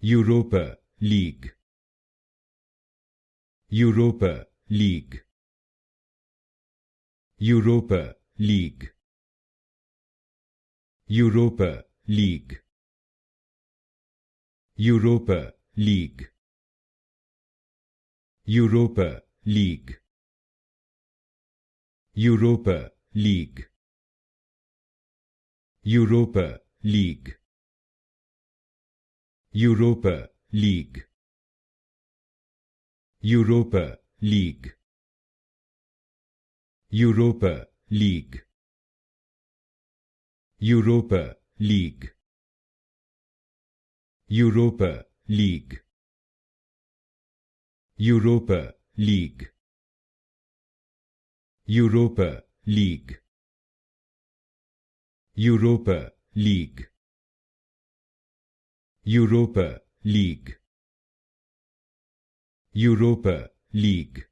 Europa League, Europa League, Europa League, Europa League, Europa League, Europa League, Europa League, Europa League, Europa League, Europa League, Europa League, Europa League, Europa League, Europa League, Europa League, Europa League, Europa League, Europa League,